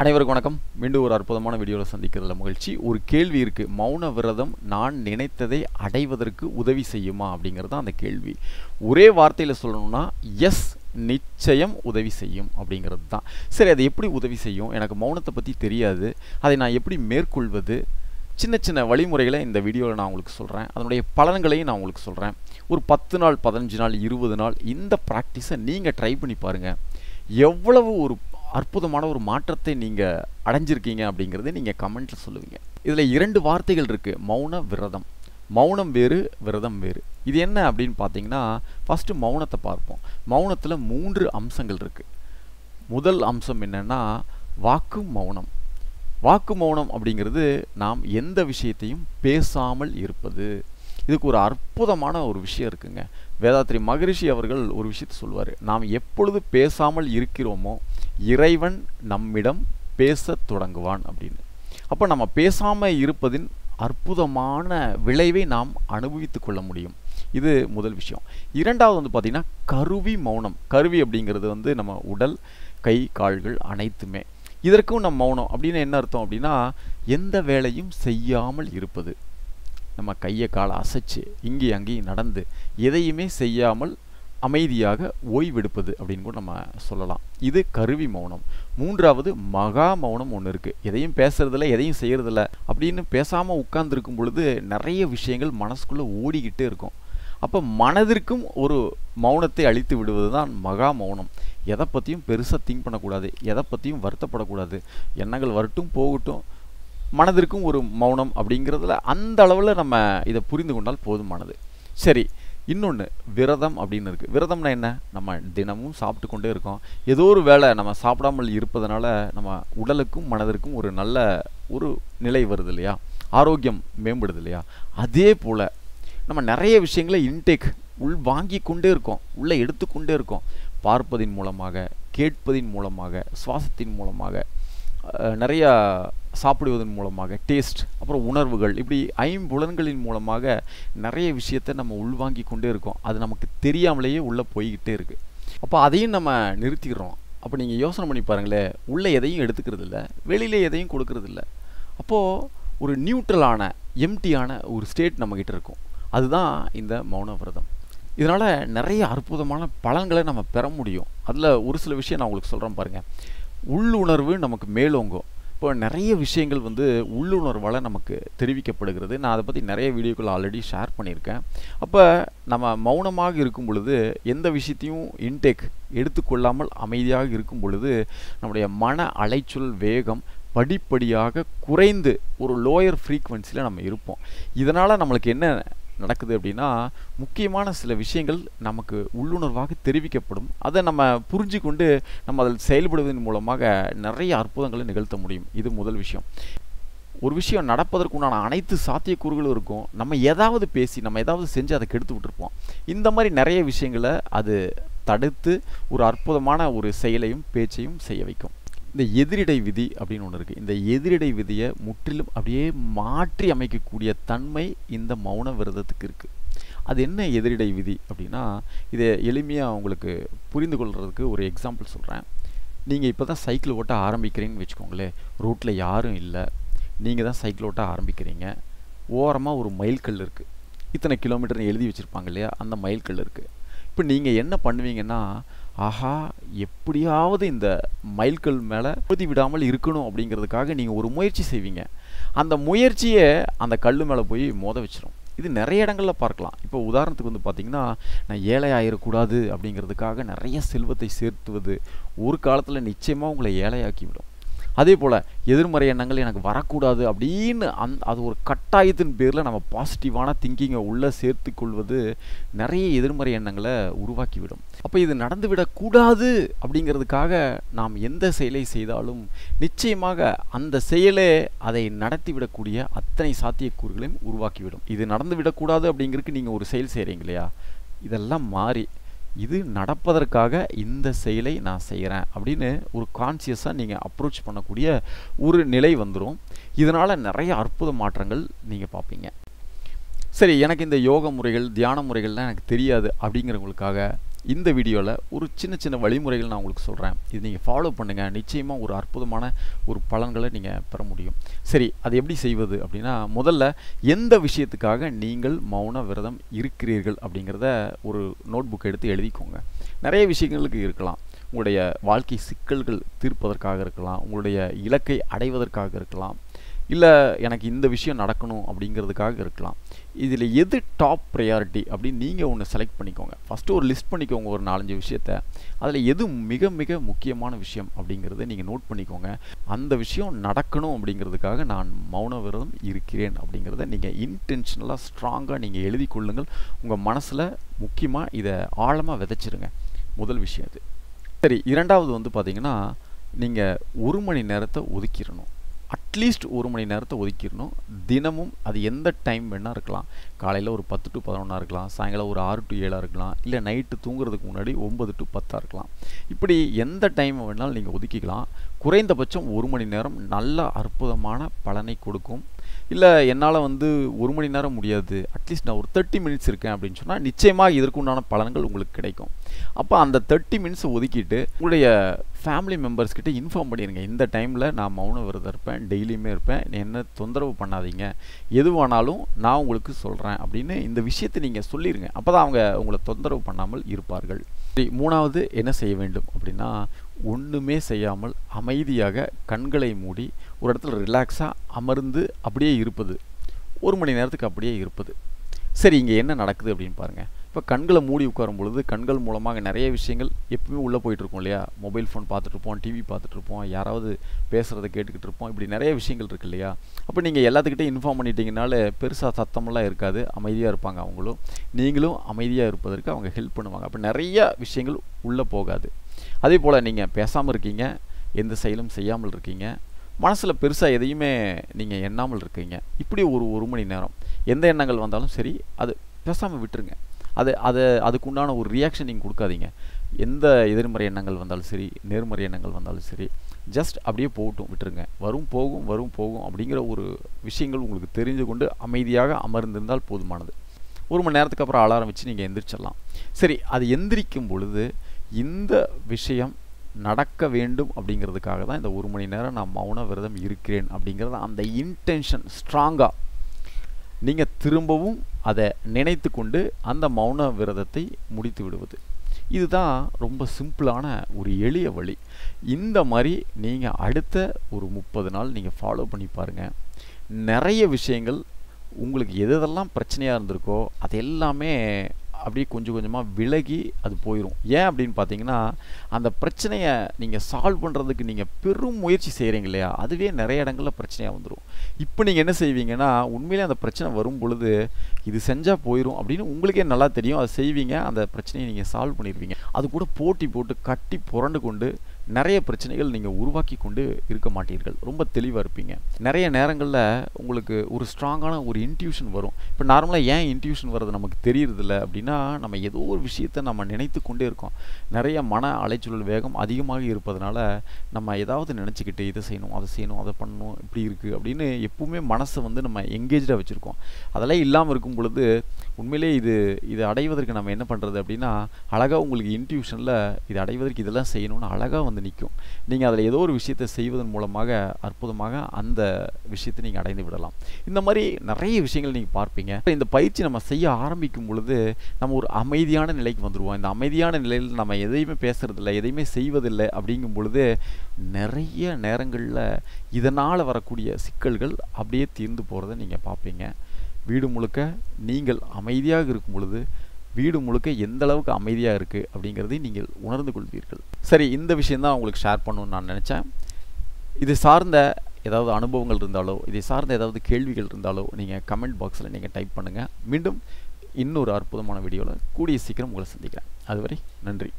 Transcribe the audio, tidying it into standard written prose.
அனைவருக்கும் வணக்கம். மீண்டும் ஒரு அற்புதமான வீடியோவில் சந்திக்கிறதுல மகிழ்ச்சி. ஒரு கேள்வி இருக்குது, மௌன விரதம் நான் நினைத்ததை அடைவதற்கு உதவி செய்யுமா அப்படிங்கிறது தான் அந்த கேள்வி. ஒரே வார்த்தையில் சொல்லணும்னா எஸ், நிச்சயம் உதவி செய்யும் அப்படிங்கிறது தான். சரி, அது எப்படி உதவி செய்யும்? எனக்கு மௌனத்தை பற்றி தெரியாது, அதை நான் எப்படி மேற்கொள்வது? சின்ன சின்ன வழிமுறைகளை இந்த வீடியோவில் நான் உங்களுக்கு சொல்கிறேன். அதனுடைய பலன்களையும் நான் உங்களுக்கு சொல்கிறேன். ஒரு 10 நாள், 15 நாள், 20 நாள் இந்த ப்ராக்டிஸை நீங்கள் ட்ரை பண்ணி பாருங்கள். எவ்வளவு ஒரு அற்புதமான ஒரு மாற்றத்தை நீங்கள் அடைஞ்சிருக்கீங்க அப்படிங்கிறத நீங்கள் கமெண்ட்டில் சொல்லுவீங்க. இதில் 2 வார்த்தைகள் இருக்குது, மௌன விரதம். மௌனம் வேறு, விரதம் வேறு. இது என்ன அப்படின்னு பார்த்தீங்கன்னா, ஃபஸ்ட்டு மௌனத்தை பார்ப்போம். மௌனத்தில் 3 அம்சங்கள் இருக்குது. முதல் அம்சம் என்னென்னா வாக்கு மௌனம். வாக்கு மௌனம் அப்படிங்கிறது நாம் எந்த விஷயத்தையும் பேசாமல் இருப்பது. இதுக்கு ஒரு அற்புதமான ஒரு விஷயம் இருக்குங்க. வேதாத்ரி மகரிஷி அவர்கள் ஒரு விஷயத்தை சொல்வார், நாம் எப்பொழுது பேசாமல் இருக்கிறோமோ இறைவன் நம்மிடம் பேச தொடங்குவான் அப்படின்னு. அப்போ நம்ம பேசாமல் இருப்பதின் அற்புதமான விளைவை நாம் அனுபவித்து கொள்ள முடியும். இது முதல் விஷயம். இரண்டாவது பார்த்திங்கன்னா கருவி மௌனம். கருவி அப்படிங்கிறது நம்ம உடல், கை, கால்கள் அனைத்துமே. இதற்கும் நம்ம மௌனம் அப்படின்னு என்ன அர்த்தம் அப்படின்னா, எந்த வேலையும் செய்யாமல் இருப்பது. நம்ம கையை காலை அசைச்சு இங்கேயும் அங்கேயும் நடந்து எதையுமே செய்யாமல் அமைதியாக ஓய்வெடுப்பது அப்படின்னு கூட நம்ம சொல்லலாம். இது கருவி மௌனம். மூன்றாவது மகா மௌனம் ஒன்று இருக்குது. எதையும் பேசுறதில்ல, எதையும் செய்கிறதில்ல அப்படின்னு பேசாமல் உட்கார்ந்துருக்கும் பொழுது நிறைய விஷயங்கள் மனசுக்குள்ளே ஓடிக்கிட்டே இருக்கும். அப்போ மனதிற்கும் ஒரு மௌனத்தை அளித்து விடுவது தான் மகா மௌனம். எதை பற்றியும் பெருசாக திங்க் பண்ணக்கூடாது, எதை பற்றியும் வருத்தப்படக்கூடாது. எண்ணங்கள் வரட்டும் போகட்டும், மனதிற்கும் ஒரு மௌனம் அப்படிங்கிறதுல அந்த அளவில் நம்ம இதை புரிந்து கொண்டால் போதுமானது. சரி, இன்னொன்று விரதம் அப்படின்னு இருக்குது. விரதம்னா என்ன? நம்ம தினமும் சாப்பிட்டு கொண்டே இருக்கோம். ஏதோ ஒரு வேளை நம்ம சாப்பிடாமல் இருப்பதனால நம்ம உடலுக்கும் மனதிற்கும் ஒரு நல்ல ஒரு நிலை வருது இல்லையா, ஆரோக்கியம் மேம்படுது இல்லையா. அதே போல் நம்ம நிறைய விஷயங்களை இன்டேக் உள் வாங்கி கொண்டே இருக்கோம், உள்ளே எடுத்துக்கொண்டே இருக்கோம். பார்ப்பதின் மூலமாக, கேட்பதின் மூலமாக, சுவாசத்தின் மூலமாக, நிறையா சாப்பிடுவதன் மூலமாக, டேஸ்ட், அப்புறம் உணர்வுகள், இப்படி 5 புலன்களின் மூலமாக நிறைய விஷயத்தை நம்ம உள்வாங்கி கொண்டே இருக்கோம். அது நமக்கு தெரியாமலேயே உள்ளே போய்கிட்டே இருக்குது. அப்போ அதையும் நம்ம நிறுத்திடுறோம். அப்போ நீங்கள் யோசனை பண்ணி பாருங்களேன், உள்ளே எதையும் எடுத்துக்கிறது இல்லை, வெளியிலே எதையும் கொடுக்கறது இல்லை. அப்போது ஒரு நியூட்ரலான, எம்டியான ஒரு ஸ்டேட் நம்மக்கிட்ட இருக்கும். அதுதான் இந்த மௌன விரதம். இதனால் நிறைய அற்புதமான பலன்களை நம்ம பெற முடியும். அதில் ஒரு சில விஷயம் நான் உங்களுக்கு சொல்கிறேன் பாருங்கள். உள்ளுணர்வு நமக்கு மேலோங்கும். இப்போ நிறைய விஷயங்கள் உள்ளுணர்வால் நமக்கு தெரிவிக்கப்படுகிறது. நான் அதை பற்றி நிறைய வீடியோக்கள் ஆல்ரெடி ஷேர் பண்ணியிருக்கேன். அப்போ நம்ம மௌனமாக இருக்கும் பொழுது, எந்த விஷயத்தையும் இன்டேக் எடுத்துக்கொள்ளாமல் அமைதியாக இருக்கும் பொழுது, நம்முடைய மன அலைச்சல் வேகம் படிப்படியாக குறைந்து ஒரு லோயர் ஃப்ரீக்வன்சியில் நம்ம இருப்போம். இதனால் நம்மளுக்கு என்ன நடக்குது அப்படின்னா, முக்கியமான சில விஷயங்கள் நமக்கு உள்ளுணர்வாக தெரிவிக்கப்படும். அதை நம்ம புரிஞ்சு கொண்டு நம்ம அதில் செயல்படுவதன் மூலமாக நிறைய அற்புதங்களை நிகழ்த்த முடியும். இது முதல் விஷயம். ஒரு விஷயம் நடப்பதற்குண்டான அனைத்து சாத்தியக்கூறுகளும் இருக்கும். நம்ம ஏதாவது பேசி, நம்ம ஏதாவது செஞ்சு அதை கெடுத்து விட்டுருப்போம். இந்த மாதிரி நிறைய விஷயங்களை அது தடுத்து ஒரு அற்புதமான ஒரு செயலையும் பேச்சையும் செய்ய வைக்கும். இந்த எதிரிடை விதி அப்படின்னு ஒன்று இருக்குது. இந்த எதிரிடை விதியை முற்றிலும் அப்படியே மாற்றி அமைக்கக்கூடிய தன்மை இந்த மௌன விரதத்துக்கு இருக்குது. அது என்ன எதிரிடை விதி அப்படின்னா, இதை எளிமையாக உங்களுக்கு புரிந்து கொள்கிறதுக்கு ஒரு எக்ஸாம்பிள் சொல்கிறேன். நீங்கள் இப்போ தான் சைக்கிள் ஓட்ட ஆரம்பிக்கிறீங்கன்னு வச்சுக்கோங்களேன். ரோட்டில் யாரும் இல்லை, நீங்கள் தான் சைக்கிள் ஓட்ட ஆரம்பிக்கிறீங்க. ஓரமாக ஒரு மைல்கல் இருக்குது. இத்தனை கிலோமீட்டர்னு எழுதி வச்சுருப்பாங்க இல்லையா, அந்த மைல்கல் இருக்குது. இப்போ நீங்கள் என்ன பண்ணுவீங்கன்னா, ஆஹா எப்படியாவது இந்த மைல்கல் மேலே மோதி விடாமல் இருக்கணும் அப்படிங்கிறதுக்காக நீங்கள் ஒரு முயற்சி செய்வீங்க. அந்த முயற்சியை அந்த கல் மேலே போய் மோத வச்சிடும். இது நிறைய இடங்களில் பார்க்கலாம். இப்போ உதாரணத்துக்கு பார்த்தீங்கன்னா, நான் ஏழை ஆகிடக்கூடாது அப்படிங்கிறதுக்காக நிறைய செல்வத்தை சேர்த்துவது ஒரு காலத்தில் நிச்சயமாக உங்களை ஏழையாக்கிவிடும். அதே போல் எதிர்மறை எண்ணங்கள் எனக்கு வரக்கூடாது அப்படின்னு அது ஒரு கட்டாயத்தின் பேரில் நம்ம பாசிட்டிவான திங்கிங்கை உள்ளே சேர்த்து கொள்வது நிறைய எதிர்மறை எண்ணங்களை உருவாக்கிவிடும். அப்போ இது நடந்துவிடக்கூடாது அப்படிங்கிறதுக்காக நாம் எந்த செயலை செய்தாலும் நிச்சயமாக அந்த செயலே அதை நடத்திவிடக்கூடிய அத்தனை சாத்தியக்கூறுகளையும் உருவாக்கிவிடும். இது நடந்துவிடக்கூடாது அப்படிங்கிறதுக்கு நீங்கள் ஒரு செயல் செய்கிறீங்க இல்லையா, இதெல்லாம் மாறி இது நடப்பதற்காக இந்த செயலை நான் செய்கிறேன் அப்படின்னு ஒரு கான்சியஸாக நீங்கள் அப்ரோச் பண்ணக்கூடிய ஒரு நிலை வந்துடும். இதனால் நிறைய அற்புத மாற்றங்கள் நீங்கள் பார்ப்பீங்க. சரி, எனக்கு இந்த யோக முறைகள், தியான முறைகள்லாம் எனக்கு தெரியாது அப்படிங்கிறவங்களுக்காக இந்த வீடியோவில் ஒரு சின்ன சின்ன வழிமுறைகள் நான் உங்களுக்கு சொல்கிறேன். இது நீங்கள் ஃபாலோ பண்ணுங்கள். நிச்சயமாக ஒரு அற்புதமான ஒரு பலன்களை நீங்கள் பெற முடியும். சரி, அது எப்படி செய்வது அப்படின்னா, முதல்ல எந்த விஷயத்துக்காக நீங்கள் மௌன விரதம் இருக்கிறீர்கள் அப்படிங்கிறத ஒரு நோட் புக் எடுத்து எழுதிக்கோங்க. நிறைய விஷயங்களுக்கு இருக்கலாம். உங்களுடைய வாழ்க்கை சிக்கல்கள் தீர்ப்பதற்காக இருக்கலாம், உங்களுடைய இலக்கை அடைவதற்காக இருக்கலாம், இல்லை எனக்கு இந்த விஷயம் நடக்கணும் அப்படிங்கிறதுக்காக இருக்கலாம். இதில் எது டாப் ப்ரையாரிட்டி அப்படின்னு நீங்கள் ஒன்று செலக்ட் பண்ணிக்கோங்க. ஃபஸ்ட்டு ஒரு லிஸ்ட் பண்ணிக்கோங்க, ஒரு 4-5 விஷயத்தை. அதில் எது மிக மிக முக்கியமான விஷயம் அப்படிங்கிறத நீங்கள் நோட் பண்ணிக்கோங்க. அந்த விஷயம் நடக்கணும் அப்படிங்கிறதுக்காக நான் மௌன விரதம் இருக்கிறேன் அப்படிங்கிறத நீங்கள் இன்டென்ஷனலாக ஸ்ட்ராங்காக நீங்கள் எழுதி கொள்ளுங்கள். உங்கள் மனசில் முக்கியமாக இதை ஆழமாக விதைச்சிருங்க. முதல் விஷயம் இது. சரி, இரண்டாவது வந்து பார்த்தீங்கன்னா, நீங்கள் 1 மணி நேரத்தை ஒதுக்கிடணும். அட்லீஸ்ட் 1 மணி நேரத்தை ஒதுக்கிடணும் தினமும். அது எந்த டைம் வேணால் இருக்கலாம். காலையில் ஒரு 10 to 11 இருக்கலாம், சாயங்காலம் ஒரு 6 to 7 இருக்கலாம், இல்லை நைட்டு தூங்குறதுக்கு முன்னாடி 9 to 10 இருக்கலாம். இப்படி எந்த டைம் வேணாலும் நீங்கள் ஒதுக்கிக்கலாம். குறைந்தபட்சம் 1 மணி நேரம் நல்ல அற்புதமான பலனை கொடுக்கும். இல்லை என்னால் வந்து 1 மணி நேரம் முடியாது, அட்லீஸ்ட் நான் ஒரு 30 minutes இருக்கேன் அப்படின்னு சொன்னால் நிச்சயமாக இதற்குண்டான பலன்கள் உங்களுக்கு கிடைக்கும். அப்போ அந்த 30 minutes ஒதுக்கிட்டு உங்களுடைய ஃபேமிலி மெம்பர்ஸ்கிட்ட இன்ஃபார்ம் பண்ணிடுங்க. இந்த டைமில் நான் மௌன விரதம் இருப்பேன், டெய்லியுமே இருப்பேன், என்ன தொந்தரவு பண்ணாதீங்க, எதுவானாலும் நான் உங்களுக்கு சொல்கிறேன் அப்படின்னு இந்த விஷயத்தை நீங்கள் சொல்லிடுங்க. அப்போ தான் அவங்க உங்களை தொந்தரவு பண்ணாமல் இருப்பார்கள். சரி, மூணாவது என்ன செய்ய வேண்டும் அப்படின்னா, ஒன்றுமே செய்யாமல் அமைதியாக கண்களை மூடி ஒரு இடத்துல ரிலாக்ஸாக அமர்ந்து அப்படியே இருப்பது. 1 மணி நேரத்துக்கு அப்படியே இருப்பது. சரி, இங்கே என்ன நடக்குது அப்படின்னு பாருங்கள். இப்போ கண்களை மூடி உட்காரும் பொழுது கண்கள் மூலமாக நிறைய விஷயங்கள் எப்பவுமே உள்ளே போயிட்டுருக்கோம் இல்லையா? மொபைல் ஃபோன் பார்த்துட்ருப்போம், டிவி பார்த்துட்ருப்போம், யாராவது பேசுகிறத கேட்டுக்கிட்டு இருப்போம், இப்படி நிறைய விஷயங்கள் இருக்குது இல்லையா? அப்போ நீங்கள் எல்லாத்துக்கிட்டே இன்ஃபார்ம் பண்ணிட்டீங்கனால பெருசாக சத்தமெல்லாம் இருக்காது, அமைதியாக இருப்பாங்க அவங்களும். நீங்களும் அமைதியாக இருப்பதற்கு அவங்க ஹெல்ப் பண்ணுவாங்க. அப்போ நிறைய விஷயங்கள் உள்ளே போகாது. அதே போல் நீங்கள் பேசாமல் இருக்கீங்க, எந்த செயலும் செய்யாமல் இருக்கீங்க, மனசில் பெருசாக எதையுமே நீங்கள் எண்ணாமல் இருக்கீங்க. இப்படி ஒரு மணி நேரம் எந்த எண்ணங்கள் வந்தாலும் சரி, அது பேசாமல் விட்டுருங்க. அதுக்குண்டான ஒரு ரியாக்ஷன் நீங்கள் கொடுக்காதீங்க. எந்த எதிர்மறை எண்ணங்கள் வந்தாலும் சரி, நேர்மறை எண்ணங்கள் வந்தாலும் சரி, ஜஸ்ட் அப்படியே போகட்டும், விட்டுருங்க. வரும் போகும் அப்படிங்கிற ஒரு விஷயங்கள் உங்களுக்கு தெரிஞ்சு கொண்டு அமைதியாக அமர்ந்திருந்தால் போதுமானது. 1 மணி நேரத்துக்கு அப்புறம் அலாரம் வச்சு நீங்கள் எந்திரிச்சிடலாம். சரி, அது எந்திரிக்கும் பொழுது இந்த விஷயம் நடக்க வேண்டும் அப்படிங்கிறதுக்காக தான் இந்த 1 மணி நேரம் நான் மௌன விரதம் இருக்கிறேன் அப்படிங்கிறத அந்த இன்டென்ஷன் ஸ்ட்ராங்காக நீங்கள் திரும்பவும் அதை நினைத்து கொண்டு அந்த மௌன விரதத்தை முடித்து விடுவது. இதுதான் ரொம்ப சிம்பிளான ஒரு எளிய வழி. இந்த மாதிரி நீங்கள் அடுத்த ஒரு 30 நாள் நீங்கள் ஃபாலோ பண்ணி பாருங்கள். நிறைய விஷயங்கள் உங்களுக்கு எதெல்லாம் பிரச்சனையாக இருந்திருக்கோ அது எல்லாமே அப்படியே கொஞ்சம் கொஞ்சமாக விலகி அது போயிடும். ஏன் அப்படின்னு பார்த்தீங்கன்னா, அந்த பிரச்சனையை நீங்கள் சால்வ் பண்ணுறதுக்கு நீங்கள் பெரும் முயற்சி செய்கிறீங்க இல்லையா? அதுவே நிறைய இடங்களில் பிரச்சனையாக வந்துடும். இப்போ நீங்கள் என்ன செய்வீங்கன்னா, உண்மையிலே அந்த பிரச்சனை வரும் பொழுது இது செஞ்சால் போயிடும் அப்படின்னு உங்களுக்கே நல்லா தெரியும். அதை செய்வீங்க, அந்த பிரச்சனையை நீங்கள் சால்வ் பண்ணிடுவீங்க. அது கூட போட்டி போட்டு கட்டி புரண்டு கொண்டு நிறைய பிரச்சனைகள் நீங்கள் உருவாக்கி கொண்டு இருக்க மாட்டீர்கள். ரொம்ப தெளிவாக இருப்பீங்க. நிறைய நேரங்களில் உங்களுக்கு ஒரு ஸ்ட்ராங்கான ஒரு இன்ட்யூஷன் வரும். இப்போ நார்மலாக ஏன் இன்ட்யூஷன் வர்றது நமக்கு தெரியறதில்ல அப்படின்னா, நம்ம ஏதோ ஒரு விஷயத்தை நம்ம நினைத்து கொண்டே இருக்கோம். நிறைய மன அலைச்சல் வேகம் அதிகமாக இருப்பதனால நம்ம ஏதாவது நினச்சிக்கிட்டு இதை செய்யணும், அதை செய்யணும், அதை பண்ணணும், இப்படி இருக்குது அப்படின்னு எப்பவுமே மனசை வந்து நம்ம எங்கேஜாக வச்சுருக்கோம். அதெல்லாம் இல்லாமல் இருக்கும் பொழுது உண்மையிலே இது அடைவதற்கு நம்ம என்ன பண்ணுறது அப்படின்னா, அழகாக உங்களுக்கு இன்ட்யூஷனில் இது அடைவதற்கு இதெல்லாம் செய்யணும்னு அழகாக வந்து நிற்கும். நீங்கள் அதில் ஏதோ ஒரு விஷயத்தை செய்வதன் மூலமாக அற்புதமாக அந்த விஷயத்தை நீங்கள் அடைந்து விடலாம். இந்த மாதிரி நிறைய விஷயங்கள் நீங்கள் பார்ப்பீங்க. இந்த பயிற்சி நம்ம செய்ய ஆரம்பிக்கும் பொழுது நம்ம ஒரு அமைதியான நிலைக்கு வந்துடுவோம். இந்த அமைதியான நிலையில் நம்ம எதையுமே பேசுறதில்லை, எதையுமே செய்வதில்லை அப்படிங்கும் பொழுது நிறைய நேரங்களில் இதனால் வரக்கூடிய சிக்கல்கள் அப்படியே தீர்ந்து போகிறத நீங்கள் பார்ப்பீங்க. வீடு முழுக்க நீங்கள் அமைதியாக இருக்கும் பொழுது வீடு முழுக்க எந்த அளவுக்கு அமைதியாக இருக்குது அப்படிங்கிறதையும் நீங்கள் உணர்ந்து கொள்வீர்கள். சரி, இந்த விஷயந்தான் உங்களுக்கு ஷேர் பண்ணணும்னு நான் நினச்சேன். இது சார்ந்த ஏதாவது அனுபவங்கள் இருந்தாலோ, இதை சார்ந்த ஏதாவது கேள்விகள் இருந்தாலோ நீங்கள் கமெண்ட் பாக்ஸில் நீங்கள் டைப் பண்ணுங்கள். மீண்டும் இன்னொரு அற்புதமான வீடியோவில் கூடிய சீக்கிரம் உங்களை சந்திக்கிறேன். அதுவரை நன்றி.